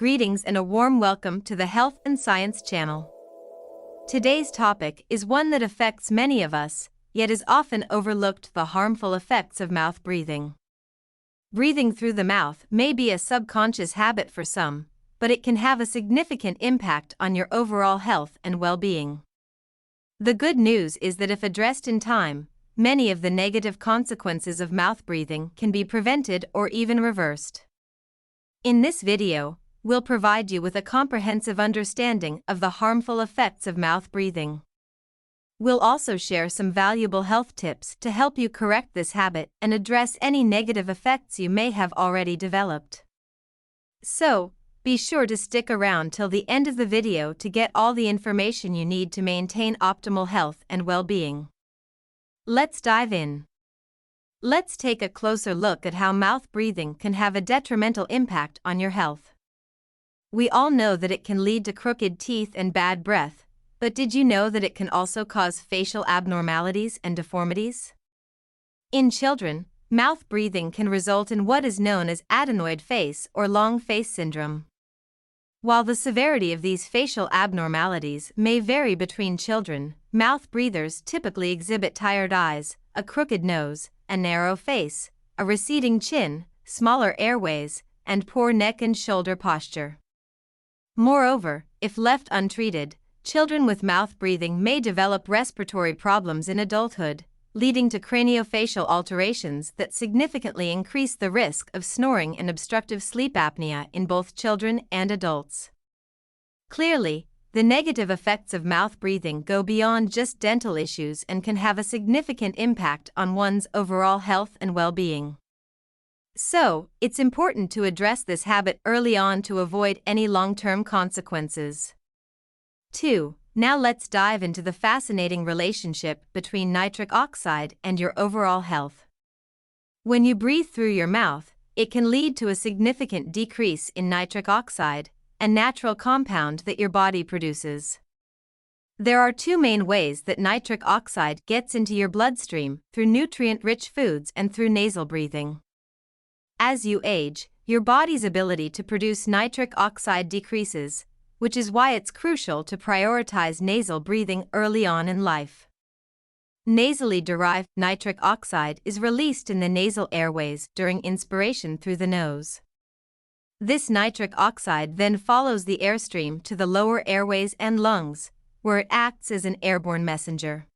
Greetings and a warm welcome to the Health and Science channel. Today's topic is one that affects many of us, yet is often overlooked: the harmful effects of mouth breathing. Breathing through the mouth may be a subconscious habit for some, but it can have a significant impact on your overall health and well-being. The good news is that if addressed in time, many of the negative consequences of mouth breathing can be prevented or even reversed. In this video, we'll provide you with a comprehensive understanding of the harmful effects of mouth breathing. We'll also share some valuable health tips to help you correct this habit and address any negative effects you may have already developed. So, be sure to stick around till the end of the video to get all the information you need to maintain optimal health and well-being. Let's dive in. Let's take a closer look at how mouth breathing can have a detrimental impact on your health. We all know that it can lead to crooked teeth and bad breath, but did you know that it can also cause facial abnormalities and deformities? In children, mouth breathing can result in what is known as adenoid face or long face syndrome. While the severity of these facial abnormalities may vary between children, mouth breathers typically exhibit tired eyes, a crooked nose, a narrow face, a receding chin, smaller airways, and poor neck and shoulder posture. Moreover, if left untreated, children with mouth breathing may develop respiratory problems in adulthood, leading to craniofacial alterations that significantly increase the risk of snoring and obstructive sleep apnea in both children and adults. Clearly, the negative effects of mouth breathing go beyond just dental issues and can have a significant impact on one's overall health and well-being. So, it's important to address this habit early on to avoid any long-term consequences. 2. Now let's dive into the fascinating relationship between nitric oxide and your overall health. When you breathe through your mouth, it can lead to a significant decrease in nitric oxide, a natural compound that your body produces. There are two main ways that nitric oxide gets into your bloodstream: through nutrient-rich foods and through nasal breathing. As you age, your body's ability to produce nitric oxide decreases, which is why it's crucial to prioritize nasal breathing early on in life. Nasally derived nitric oxide is released in the nasal airways during inspiration through the nose. This nitric oxide then follows the airstream to the lower airways and lungs, where it acts as an airborne messenger.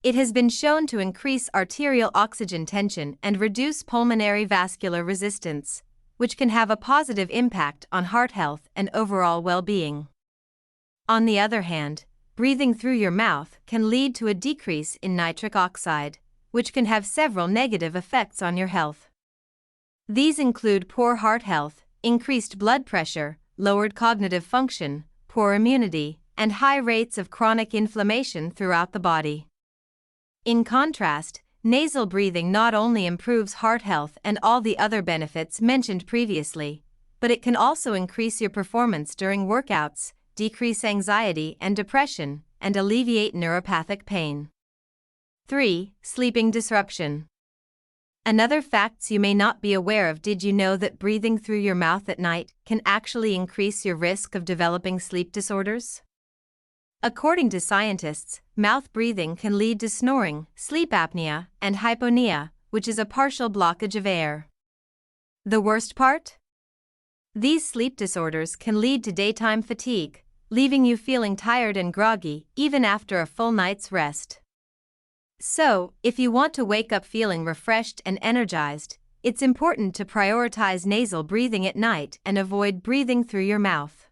It has been shown to increase arterial oxygen tension and reduce pulmonary vascular resistance, which can have a positive impact on heart health and overall well-being. On the other hand, breathing through your mouth can lead to a decrease in nitric oxide, which can have several negative effects on your health. These include poor heart health, increased blood pressure, lowered cognitive function, poor immunity, and high rates of chronic inflammation throughout the body. In contrast, nasal breathing not only improves heart health and all the other benefits mentioned previously, but it can also increase your performance during workouts, decrease anxiety and depression, and alleviate neuropathic pain. 3. Sleeping disruption. Another facts you may not be aware of: did you know that breathing through your mouth at night can actually increase your risk of developing sleep disorders? According to scientists, mouth breathing can lead to snoring, sleep apnea, and hypopnea, which is a partial blockage of air. The worst part? These sleep disorders can lead to daytime fatigue, leaving you feeling tired and groggy even after a full night's rest. So, if you want to wake up feeling refreshed and energized, it's important to prioritize nasal breathing at night and avoid breathing through your mouth.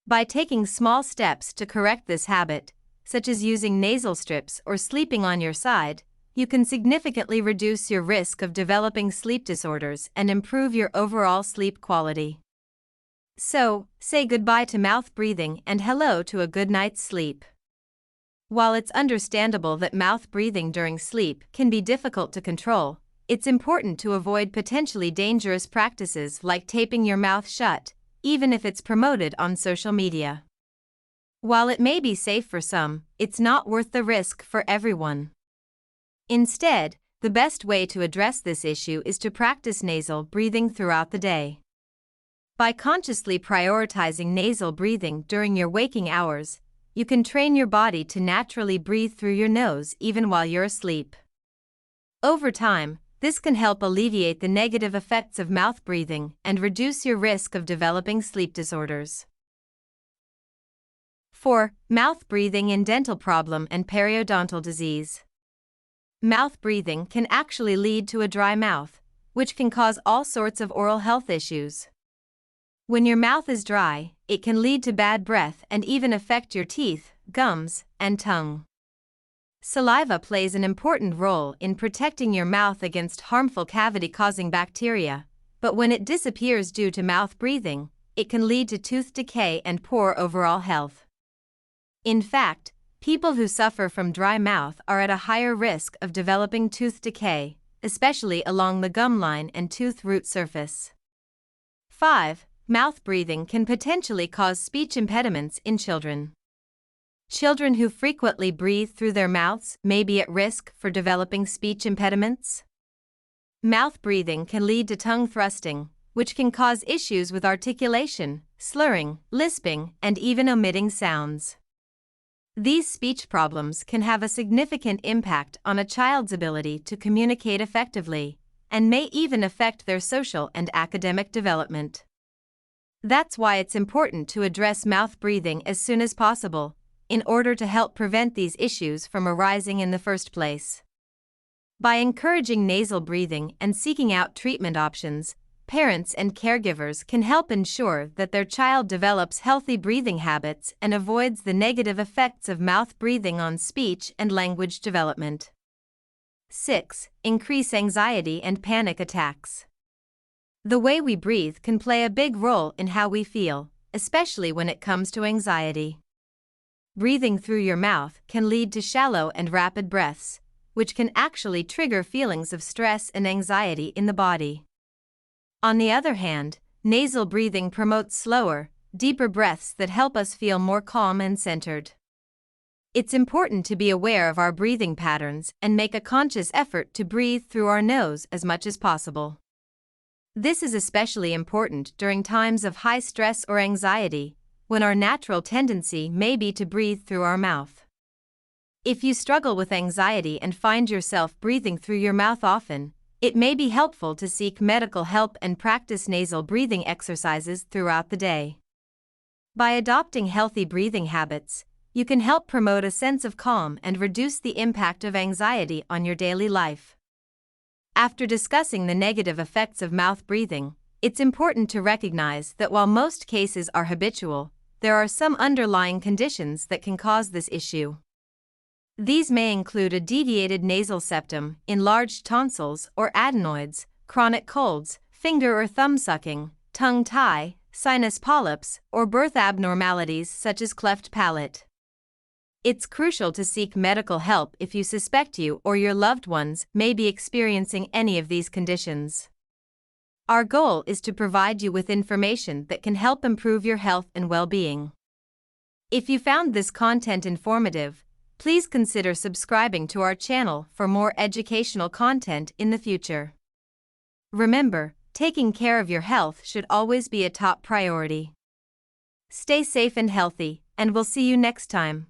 By taking small steps to correct this habit, such as using nasal strips or sleeping on your side, you can significantly reduce your risk of developing sleep disorders and improve your overall sleep quality. So, say goodbye to mouth breathing and hello to a good night's sleep. While it's understandable that mouth breathing during sleep can be difficult to control, it's important to avoid potentially dangerous practices like taping your mouth shut, even if it's promoted on social media. While it may be safe for some, it's not worth the risk for everyone. Instead, the best way to address this issue is to practice nasal breathing throughout the day. By consciously prioritizing nasal breathing during your waking hours, you can train your body to naturally breathe through your nose even while you're asleep. Over time, this can help alleviate the negative effects of mouth breathing and reduce your risk of developing sleep disorders. 4. Mouth breathing in dental problem and periodontal disease. Mouth breathing can actually lead to a dry mouth, which can cause all sorts of oral health issues. When your mouth is dry, it can lead to bad breath and even affect your teeth, gums, and tongue. Saliva plays an important role in protecting your mouth against harmful cavity-causing bacteria, but when it disappears due to mouth breathing, it can lead to tooth decay and poor overall health. In fact, people who suffer from dry mouth are at a higher risk of developing tooth decay, especially along the gum line and tooth root surface. 5. Mouth breathing can potentially cause speech impediments in children. Children who frequently breathe through their mouths may be at risk for developing speech impediments. Mouth breathing can lead to tongue thrusting, which can cause issues with articulation, slurring, lisping, and even omitting sounds. These speech problems can have a significant impact on a child's ability to communicate effectively, and may even affect their social and academic development. That's why it's important to address mouth breathing as soon as possible, in order to help prevent these issues from arising in the first place. By encouraging nasal breathing and seeking out treatment options, parents and caregivers can help ensure that their child develops healthy breathing habits and avoids the negative effects of mouth breathing on speech and language development. 6. Increase anxiety and panic attacks. The way we breathe can play a big role in how we feel, especially when it comes to anxiety. Breathing through your mouth can lead to shallow and rapid breaths, which can actually trigger feelings of stress and anxiety in the body. On the other hand, nasal breathing promotes slower, deeper breaths that help us feel more calm and centered. It's important to be aware of our breathing patterns and make a conscious effort to breathe through our nose as much as possible. This is especially important during times of high stress or anxiety, when our natural tendency may be to breathe through our mouth. If you struggle with anxiety and find yourself breathing through your mouth often, it may be helpful to seek medical help and practice nasal breathing exercises throughout the day. By adopting healthy breathing habits, you can help promote a sense of calm and reduce the impact of anxiety on your daily life. After discussing the negative effects of mouth breathing, it's important to recognize that while most cases are habitual, there are some underlying conditions that can cause this issue. These may include a deviated nasal septum, enlarged tonsils or adenoids, chronic colds, finger or thumb sucking, tongue tie, sinus polyps, or birth abnormalities such as cleft palate. It's crucial to seek medical help if you suspect you or your loved ones may be experiencing any of these conditions. Our goal is to provide you with information that can help improve your health and well-being. If you found this content informative, please consider subscribing to our channel for more educational content in the future. Remember, taking care of your health should always be a top priority. Stay safe and healthy, and we'll see you next time.